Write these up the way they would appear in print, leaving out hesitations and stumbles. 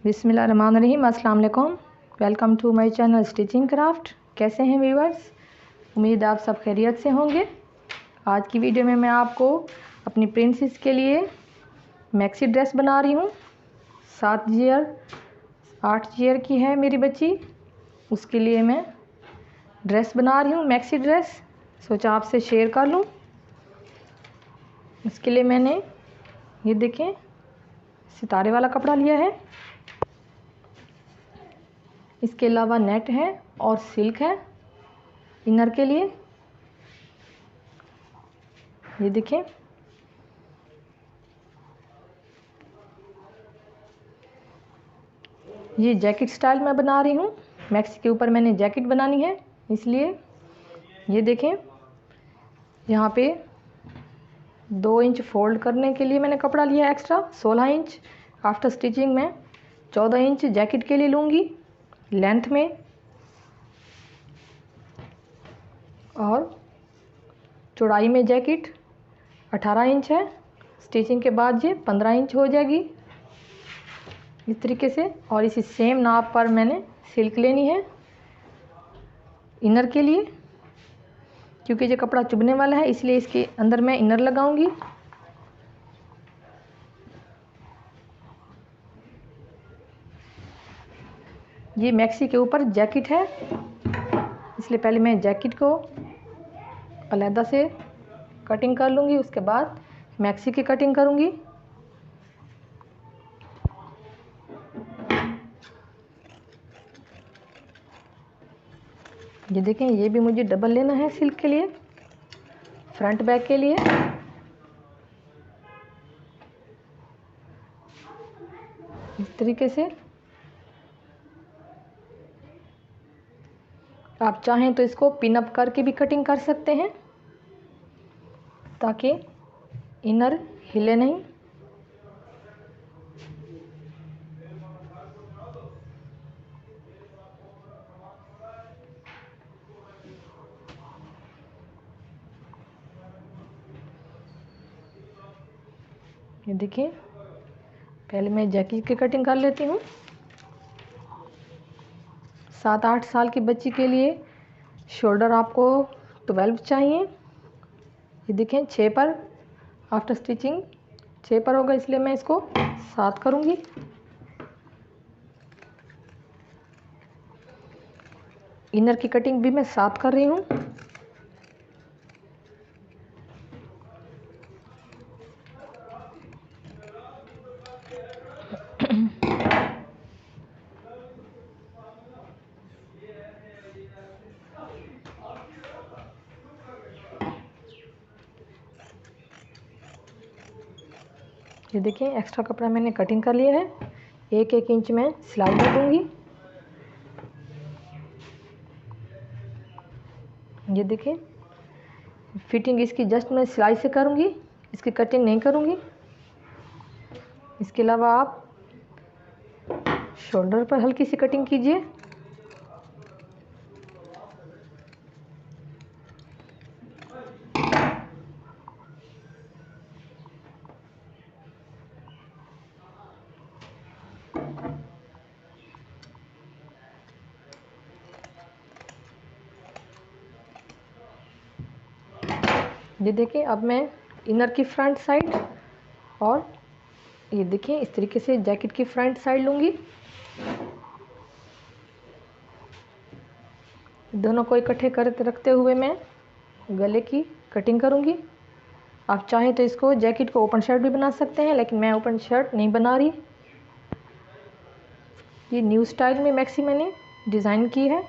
बिस्मिल्लाहिर्रहमानिर्रहीम। अस्सलाम वालेकुम। Welcome to my channel stitching craft. कैसे हैं व्यूअर्स? उम्मीद आप सब खैरियत से होंगे। आज की वीडियो में मैं आपको अपनी प्रिंसेस के लिए मैक्सी ड्रेस बना रही हूँ। 7 ईयर 8 ईयर की है मेरी बच्ची, उसके लिए मैं ड्रेस बना रही हूँ, मैक्सी ड्रेस। सोचा आपसे शेयर कर लूँ। इसके लिए मैंने ये देखें सितारे वाला कपड़ा लिया है। इसके अलावा नेट है और सिल्क है इनर के लिए। ये देखें, ये जैकेट स्टाइल में बना रही हूँ। मैक्सी के ऊपर मैंने जैकेट बनानी है, इसलिए ये देखें यहाँ पे 2 इंच फोल्ड करने के लिए मैंने कपड़ा लिया एक्स्ट्रा। 16 इंच आफ्टर स्टिचिंग में 14 इंच जैकेट के लिए लूँगी लेंथ में, और चौड़ाई में जैकेट 18 इंच है। स्टिचिंग के बाद ये 15 इंच हो जाएगी इस तरीके से। और इसी सेम नाप पर मैंने सिल्क लेनी है इनर के लिए, क्योंकि ये कपड़ा चुभने वाला है, इसलिए इसके अंदर मैं इनर लगाऊंगी। ये मैक्सी के ऊपर जैकेट है, इसलिए पहले मैं जैकेट को अलहदा से कटिंग कर लूँगी, उसके बाद मैक्सी की कटिंग करूँगी। ये देखें, ये भी मुझे डबल लेना है सिल्क के लिए, फ्रंट बैक के लिए। इस तरीके से आप चाहें तो इसको पिन अप करके भी कटिंग कर सकते हैं, ताकि इनर हिले नहीं। ये देखिए, पहले मैं जैकेट की कटिंग कर लेती हूँ। 7-8 साल की बच्ची के लिए शोल्डर आपको 12 चाहिए। ये देखें 6 पर आफ्टर स्टिचिंग 6 पर होगा, इसलिए मैं इसको 7 करूँगी। इनर की कटिंग भी मैं 7 कर रही हूँ। ये देखिए, एक्स्ट्रा कपड़ा मैंने कटिंग कर लिया है। 1-1 इंच में सिलाई कर दूँगी। ये देखिए, फिटिंग इसकी जस्ट मैं सिलाई से करूँगी, इसकी कटिंग नहीं करूँगी। इसके अलावा आप शोल्डर पर हल्की सी कटिंग कीजिए। ये देखिए, अब मैं इनर की फ्रंट साइड और ये देखिए इस तरीके से जैकेट की फ्रंट साइड लूँगी। दोनों को इकट्ठे करते रखते हुए मैं गले की कटिंग करूँगी। आप चाहें तो इसको जैकेट को ओपन शर्ट भी बना सकते हैं, लेकिन मैं ओपन शर्ट नहीं बना रही। ये न्यू स्टाइल में मैक्सी मैंने डिज़ाइन की है।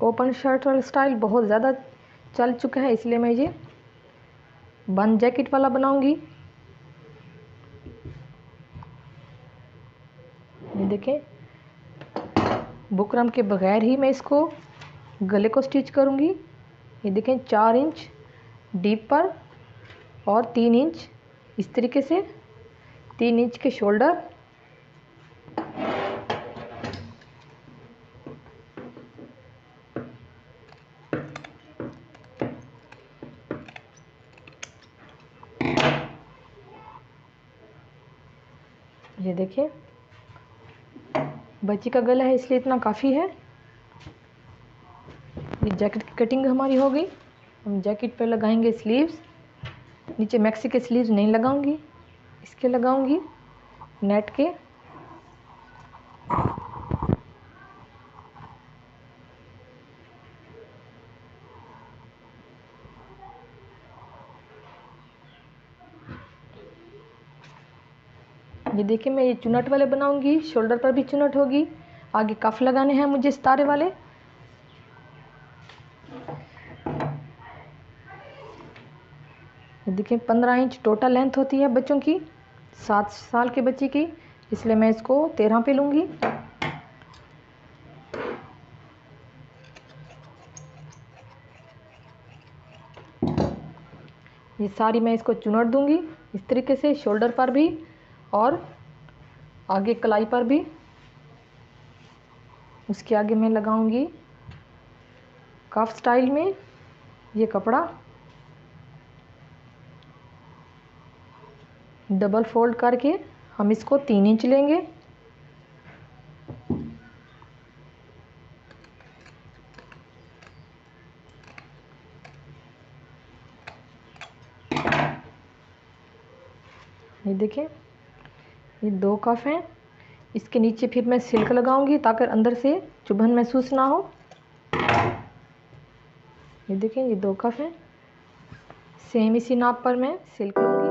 ओपन शर्ट वाला स्टाइल बहुत ज़्यादा चल चुका है, इसलिए मैं ये बंद जैकेट वाला बनाऊंगी। ये देखें, बुकरम के बगैर ही मैं इसको गले को स्टिच करूंगी। ये देखें, 4 इंच डीप पर और 3 इंच इस तरीके से, 3 इंच के शोल्डर। ये देखिए बच्ची का गला है इसलिए इतना काफ़ी है। ये जैकेट की कटिंग हमारी हो गई। हम जैकेट पर लगाएंगे स्लीव्स। नीचे मैक्सी के स्लीव्स नहीं लगाऊंगी, इसके लगाऊंगी नेट के। ये देखिए मैं ये चुनट वाले बनाऊंगी, शोल्डर पर भी चुनट होगी। आगे कफ लगाने हैं मुझे सितारे वाले। ये देखिए 15 इंच टोटल लेंथ होती है बच्चों की, 7 साल के बच्चे की, इसलिए मैं इसको 13 पे लूँगी। ये सारी मैं इसको चुनट दूंगी इस तरीके से, शोल्डर पर भी और आगे कलाई पर भी। उसके आगे मैं लगाऊंगी कफ स्टाइल में ये कपड़ा, डबल फोल्ड करके हम इसको 3 इंच लेंगे। ये देखें ये 2 कफ हैं। इसके नीचे फिर मैं सिल्क लगाऊंगी ताकि अंदर से चुभन महसूस ना हो। ये देखें ये 2 कफ हैं, सेम इसी नाप पर मैं सिल्क लूँगी।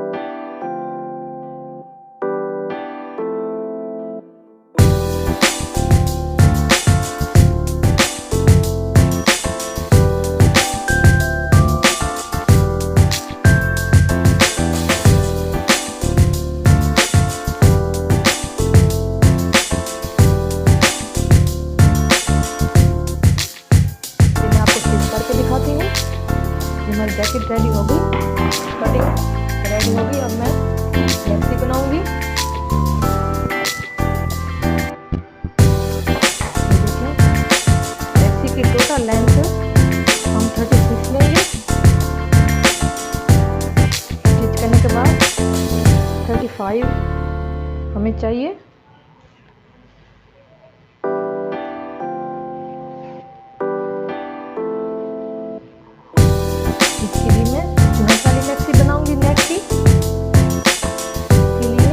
हमारी जैकेट रेडी हो गई, कटिंग रेडी हो गई। अब मैं मैक्सी बनाऊंगी। मैक्सी की टोटल लेंथ हम 36 लेंगे। स्टिच करने के बाद 35 हमें चाहिए। इसके लिए मैं चुनट वाली मैक्सी बनाऊंगी नेट की। इसके लिए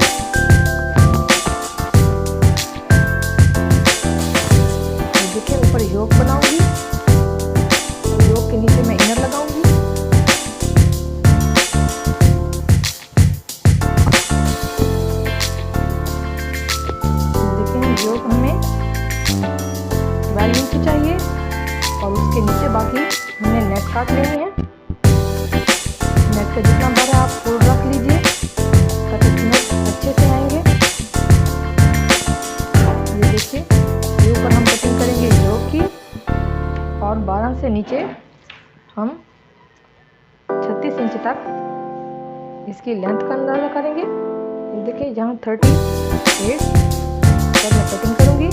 देखिए ऊपर योक बनाऊंगी, योक के नीचे मैं इनर लगाऊंगी। देखिए योक हमें 12 इंच चाहिए और उसके नीचे बाकी हमने नेट काट लेनी है। नेट का जितना बार है आप फोल्ड रख लीजिए ताकि चुनट अच्छे से आएंगे। ये देखिए ये ऊपर हम कटिंग करेंगे योक की और 12 से नीचे हम 36 इंच तक इसकी लेंथ का अंदाज़ा करेंगे। ये देखिए यहाँ 38 पर मैं कटिंग करूँगी।